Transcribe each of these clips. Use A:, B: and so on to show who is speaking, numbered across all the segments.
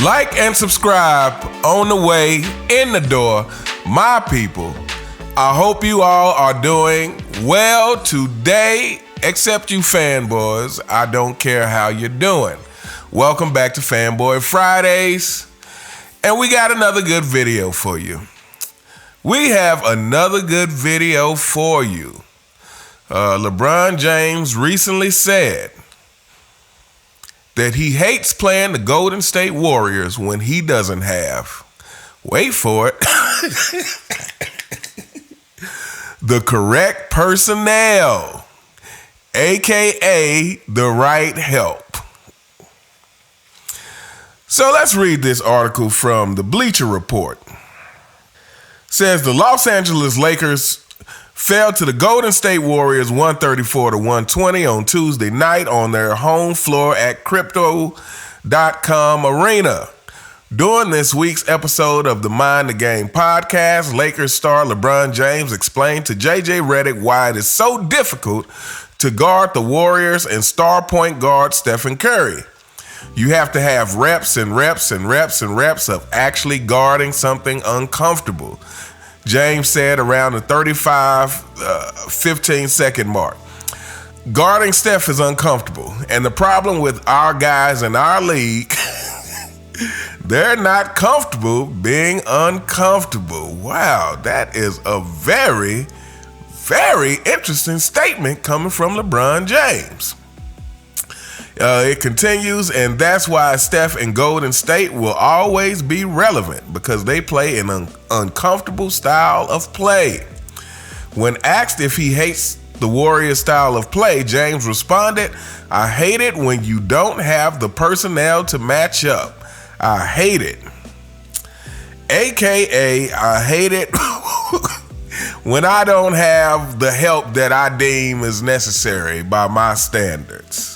A: Like and subscribe on the way, in the door, my people. I hope you all are doing well today, except you fanboys. I don't care how you're doing. Welcome back to Fanboy Fridays, and we got another good video for you. We have another good video for you. LeBron James recently said that he hates playing the Golden State Warriors when he doesn't have, wait for it, the correct personnel, aka the right help. So let's read this article from the Bleacher Report. It says the Los Angeles Lakers fell to the Golden State Warriors 134-120 on Tuesday night on their home floor at Crypto.com Arena. During this week's episode of the Mind the Game podcast, Lakers star LeBron James explained to JJ Redick why it is so difficult to guard the Warriors and star point guard Steph Curry. You have to have reps and reps and reps and reps of actually guarding something uncomfortable, James said around the 15-second mark. Guarding Steph is uncomfortable, and the problem with our guys in our league, they're not comfortable being uncomfortable. Wow, that is a very, very interesting statement coming from LeBron James. It continues, and that's why Steph and Golden State will always be relevant, because they play an uncomfortable style of play. When asked if he hates the Warriors' style of play, James responded, "I hate it when you don't have the personnel to match up. I hate it." AKA, I hate it when I don't have the help that I deem is necessary by my standards.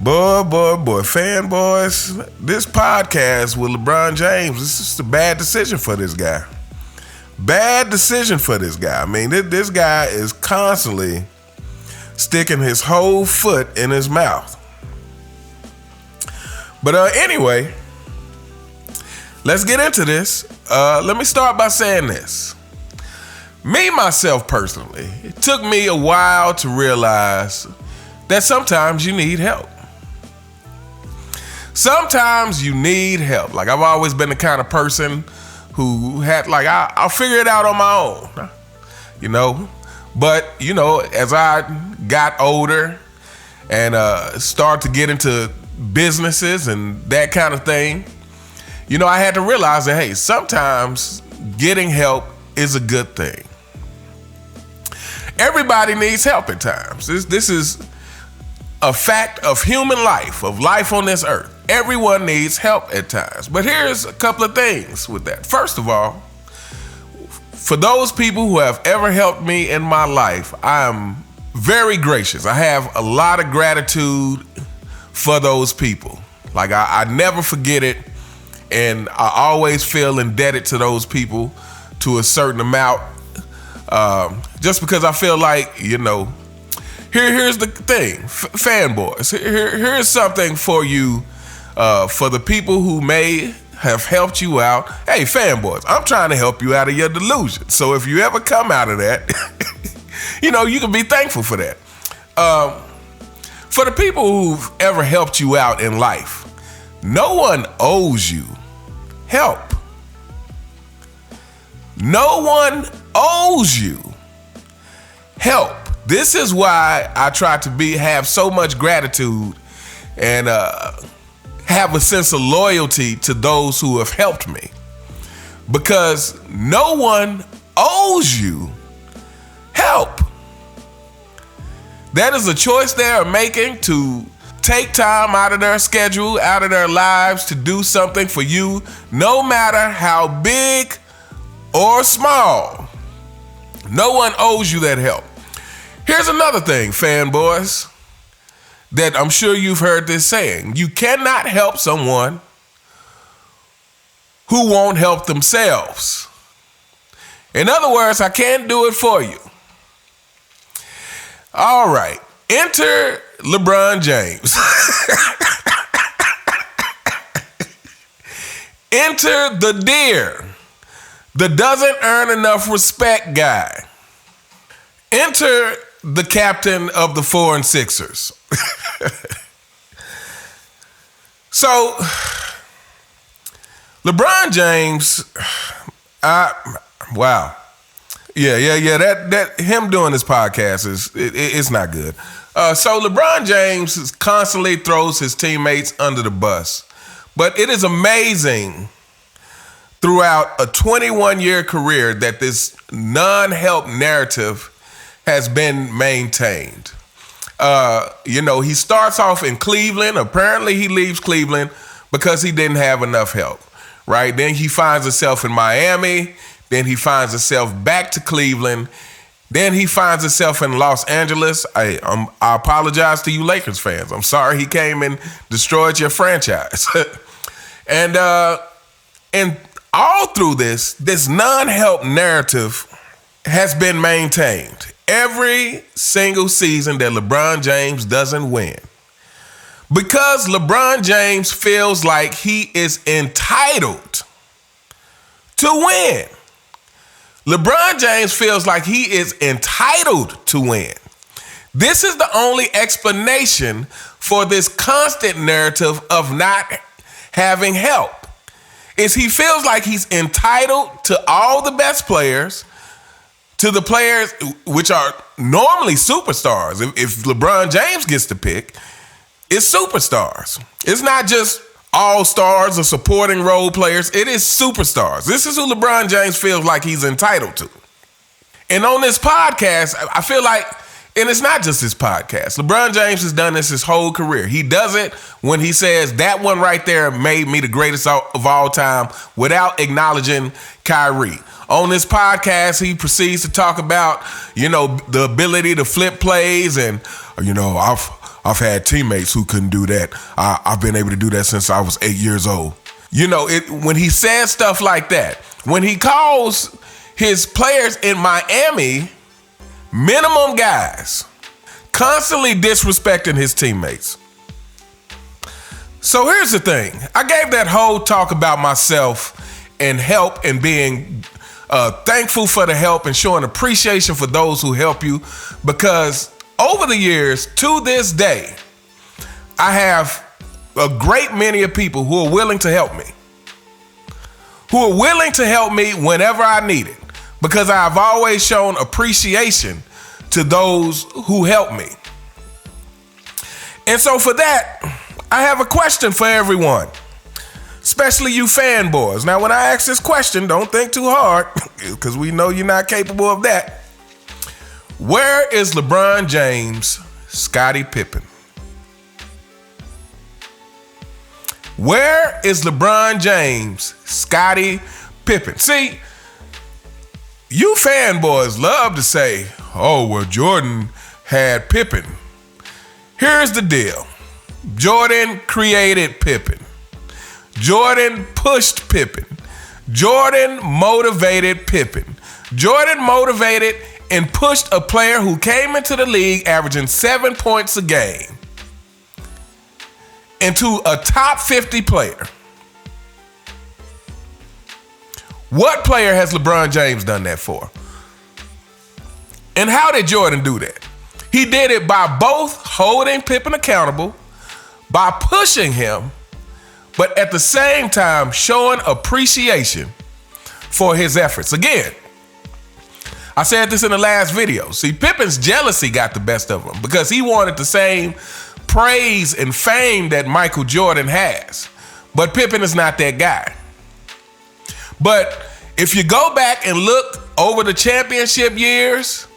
A: Boy, fanboys, this podcast with LeBron James, this is a bad decision for this guy. Bad decision for this guy. I mean, this guy is constantly sticking his whole foot in his mouth. But anyway, let's get into this. Let me start by saying this. Me, myself, personally, it took me a while to realize that sometimes you need help. Sometimes you need help. Like, I've always been the kind of person who had, like, I'll figure it out on my own, you know. But, you know, as I got older and started to get into businesses and that kind of thing, you know, I had to realize that, hey, sometimes getting help is a good thing. Everybody needs help at times. This is a fact of human life, of life on this earth. Everyone needs help at times. But here's a couple of things with that. First of all, for those people who have ever helped me in my life, I am very gracious. I have a lot of gratitude for those people. Like, I never forget it, and I always feel indebted to those people to a certain amount, just because I feel like, you know, here's the thing, fanboys. Here's something for you, for the people who may have helped you out. Hey, fanboys, I'm trying to help you out of your delusion. So if you ever come out of that, you know, you can be thankful for that. For the people who've ever helped you out in life, no one owes you help. No one owes you help. This is why I try to have so much gratitude and have a sense of loyalty to those who have helped me, because no one owes you help. That is a choice they are making to take time out of their schedule, out of their lives, to do something for you, no matter how big or small. No one owes you that help. Here's another thing, fanboys, that I'm sure you've heard this saying. You cannot help someone who won't help themselves. In other words, I can't do it for you. All right, enter LeBron James. Enter the deer, the doesn't earn enough respect guy. Enter the captain of the 4 and 6ers. So, LeBron James, wow. Yeah. That him doing this podcast it's not good. So LeBron James constantly throws his teammates under the bus. But it is amazing throughout a 21-year career that this non-help narrative has been maintained. He starts off in Cleveland. Apparently he leaves Cleveland because he didn't have enough help, right? Then he finds himself in Miami. Then he finds himself back to Cleveland. Then he finds himself in Los Angeles. I apologize to you Lakers fans. I'm sorry he came and destroyed your franchise. And all through this non-help narrative has been maintained. Every single season that LeBron James doesn't win. Because LeBron James feels like he is entitled to win. LeBron James feels like he is entitled to win. This is the only explanation for this constant narrative of not having help. Is he feels like he's entitled to all the best players, to the players which are normally superstars. If LeBron James gets to pick, it's superstars. It's not just all-stars or supporting role players. It is superstars. This is who LeBron James feels like he's entitled to. And on this podcast, I feel like, and it's not just this podcast, LeBron James has done this his whole career. He does it when he says that one right there made me the greatest of all time without acknowledging Kyrie. On this podcast, he proceeds to talk about, the ability to flip plays and, I've had teammates who couldn't do that. I've been able to do that since I was 8 years old. When he says stuff like that, when he calls his players in Miami minimum guys, constantly disrespecting his teammates. So here's the thing. I gave that whole talk about myself and help and being thankful for the help and showing appreciation for those who help you, because over the years, to this day, I have a great many of people who are willing to help me. Who are willing to help me whenever I need it. Because I've always shown appreciation to those who help me. And so for that, I have a question for everyone. Especially you fanboys. Now, when I ask this question, don't think too hard, because we know you're not capable of that. Where is LeBron James, Scottie Pippen? Where is LeBron James, Scottie Pippen? See, you fanboys love to say, oh, well, Jordan had Pippen. Here's the deal. Jordan created Pippen. Jordan pushed Pippen. Jordan motivated Pippen. Jordan motivated and pushed a player who came into the league averaging 7 points a game into a top 50 player. What player has LeBron James done that for? And how did Jordan do that? He did it by both holding Pippen accountable, by pushing him, but at the same time showing appreciation for his efforts. Again, I said this in the last video. See, Pippen's jealousy got the best of him because he wanted the same praise and fame that Michael Jordan has. But Pippen is not that guy. But if you go back and look over the championship years,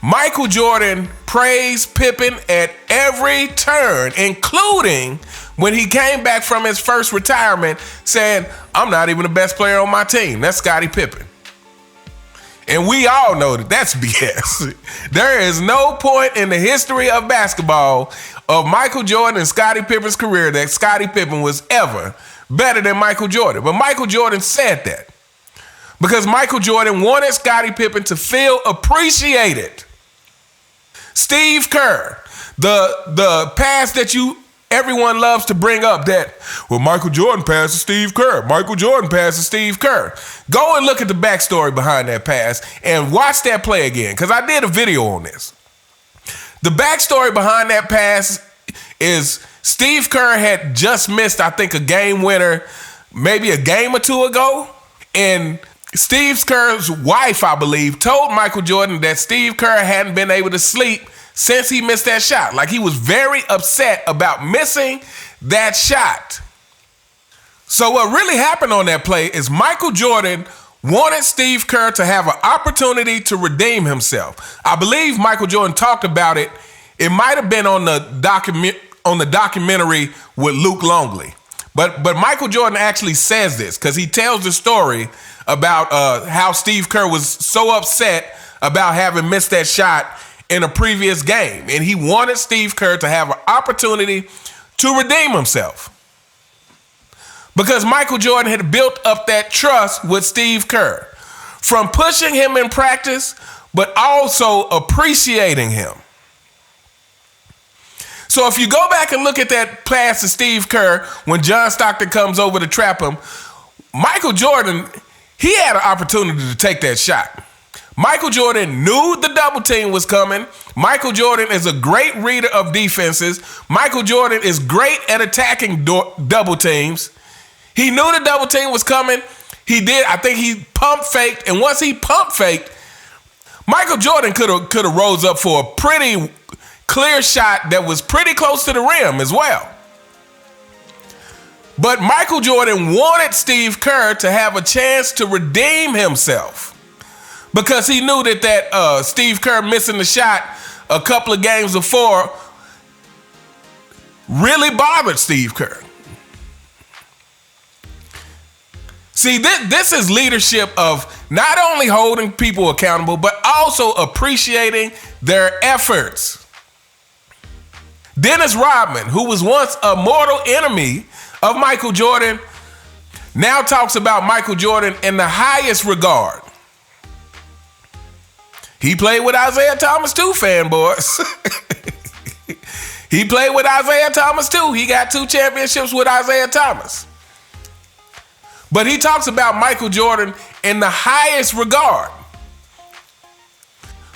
A: Michael Jordan praised Pippen at every turn, including when he came back from his first retirement saying, I'm not even the best player on my team. That's Scottie Pippen. And we all know that that's BS. There is no point in the history of basketball of Michael Jordan and Scottie Pippen's career that Scottie Pippen was ever better than Michael Jordan. But Michael Jordan said that because Michael Jordan wanted Scottie Pippen to feel appreciated. Steve Kerr, the pass that you everyone loves to bring up that, well, Michael Jordan passed to Steve Kerr. Michael Jordan passed to Steve Kerr. Go and look at the backstory behind that pass and watch that play again, because I did a video on this. The backstory behind that pass is Steve Kerr had just missed, I think, a game winner maybe a game or two ago, and Steve Kerr's wife, I believe, told Michael Jordan that Steve Kerr hadn't been able to sleep since he missed that shot. Like, he was very upset about missing that shot. So what really happened on that play is Michael Jordan wanted Steve Kerr to have an opportunity to redeem himself. I believe Michael Jordan talked about it. It might have been on the documentary with Luke Longley. But Michael Jordan actually says this because he tells the story about how Steve Kerr was so upset about having missed that shot in a previous game. And he wanted Steve Kerr to have an opportunity to redeem himself. Because Michael Jordan had built up that trust with Steve Kerr from pushing him in practice, but also appreciating him. So if you go back and look at that pass to Steve Kerr when John Stockton comes over to trap him, Michael Jordan, he had an opportunity to take that shot. Michael Jordan knew the double team was coming. Michael Jordan is a great reader of defenses. Michael Jordan is great at attacking double teams. He knew the double team was coming. He did. I think he pump faked, and once he pump faked, Michael Jordan could have rose up for a pretty clear shot that was pretty close to the rim as well. But Michael Jordan wanted Steve Kerr to have a chance to redeem himself because he knew that Steve Kerr missing the shot a couple of games before really bothered Steve Kerr. See, this is leadership of not only holding people accountable, but also appreciating their efforts. Dennis Rodman, who was once a mortal enemy of Michael Jordan, now talks about Michael Jordan in the highest regard. He played with Isaiah Thomas too, fanboys. He played with Isaiah Thomas too. He got 2 championships with Isaiah Thomas. But he talks about Michael Jordan in the highest regard.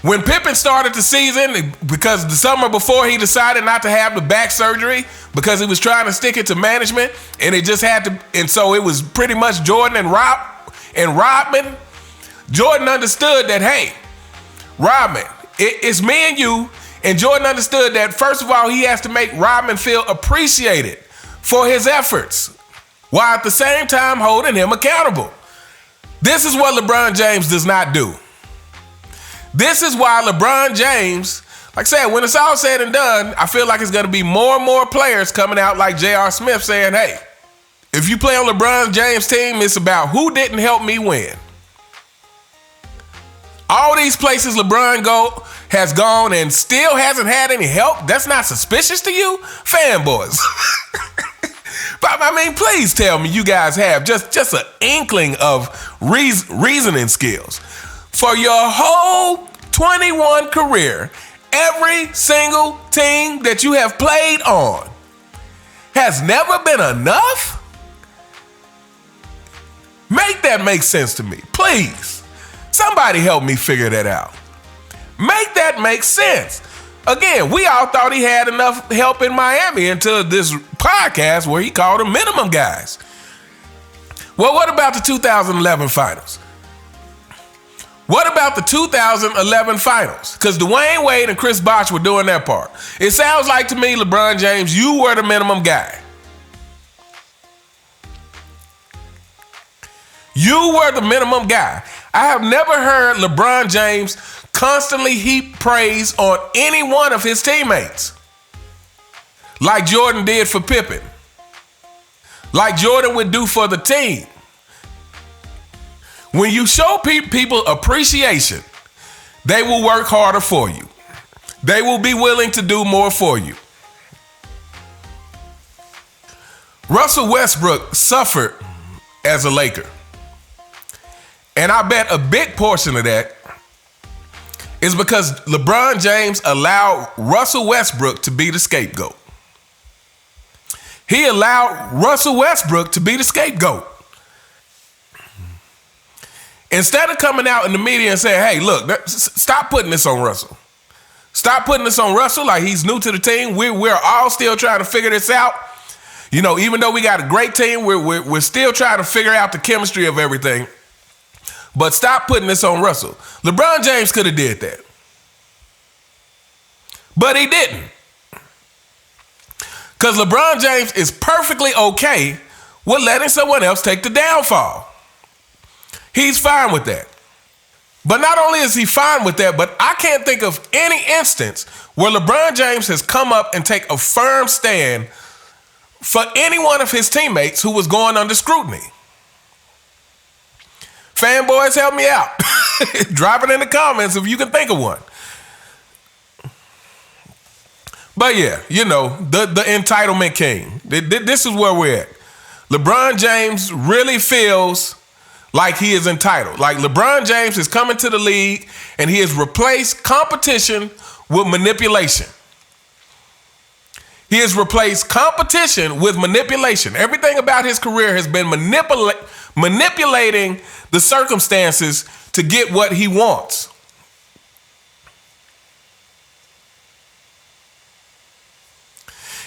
A: When Pippen started the season, because the summer before he decided not to have the back surgery because he was trying to stick it to management, and it just had to, and so it was pretty much Jordan and Rodman. Jordan understood that, hey, Rodman, it's me and you, and Jordan understood that, first of all, he has to make Rodman feel appreciated for his efforts, while at the same time holding him accountable. This is what LeBron James does not do. This is why LeBron James, like I said, when it's all said and done, I feel like it's going to be more and more players coming out like J.R. Smith saying, hey, if you play on LeBron James' team, it's about who didn't help me win. All these places LeBron has gone and still hasn't had any help, that's not suspicious to you? Fanboys. But I mean, please tell me you guys have just an inkling of reasoning skills. For your whole 21 career, every single team that you have played on has never been enough? Make that make sense to me, please. Somebody help me figure that out. Make that make sense. Again, we all thought he had enough help in Miami until this podcast where he called them minimum guys. Well, what about the 2011 finals? What about the 2011 finals? Because Dwayne Wade and Chris Bosh were doing their part. It sounds like to me, LeBron James, you were the minimum guy. You were the minimum guy. I have never heard LeBron James constantly heap praise on any one of his teammates, like Jordan did for Pippen, like Jordan would do for the team. When you show people appreciation, they will work harder for you. They will be willing to do more for you. Russell Westbrook suffered as a Laker. And I bet a big portion of that is because LeBron James allowed Russell Westbrook to be the scapegoat. He allowed Russell Westbrook to be the scapegoat. Instead of coming out in the media and saying, hey, look, stop putting this on Russell. Stop putting this on Russell like he's new to the team. We're all still trying to figure this out. You know, even though we got a great team, we're still trying to figure out the chemistry of everything. But stop putting this on Russell. LeBron James could have did that. But he didn't. Because LeBron James is perfectly okay with letting someone else take the downfall. He's fine with that. But not only is he fine with that, but I can't think of any instance where LeBron James has come up and take a firm stand for any one of his teammates who was going under scrutiny. Fanboys, help me out. Drop it in the comments if you can think of one. But yeah, you know, the entitlement king. This is where we're at. LeBron James really feels like he is entitled. Like LeBron James is coming to the league and he has replaced competition with manipulation. He has replaced competition with manipulation. Everything about his career has been manipulating the circumstances to get what he wants.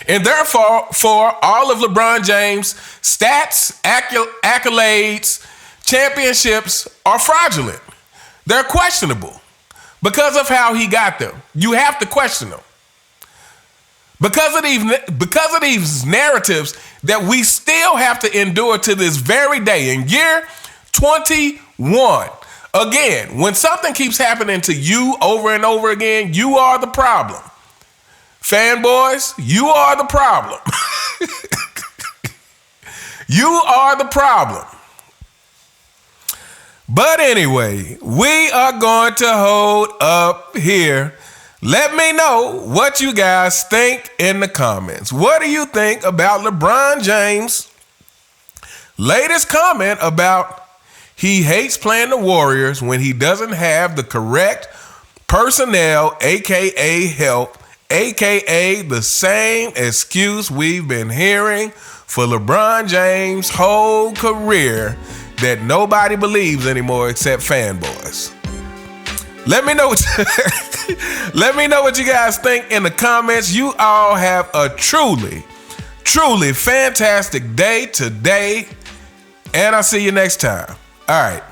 A: And therefore, for all of LeBron James' stats, accolades, championships are fraudulent. They're questionable because of how he got them. You have to question them. Because of these narratives that we still have to endure to this very day in year 21. Again, when something keeps happening to you over and over again, you are the problem. Fanboys, you are the problem. You are the problem. But anyway, we are going to hold up here. Let me know what you guys think in the comments. What do you think about LeBron James' latest comment about he hates playing the Warriors when he doesn't have the correct personnel, aka help, aka the same excuse we've been hearing for LeBron James' whole career that nobody believes anymore except fanboys. Let me know what you guys think in the comments. You all have a truly, truly fantastic day today, and I'll see you next time. All right.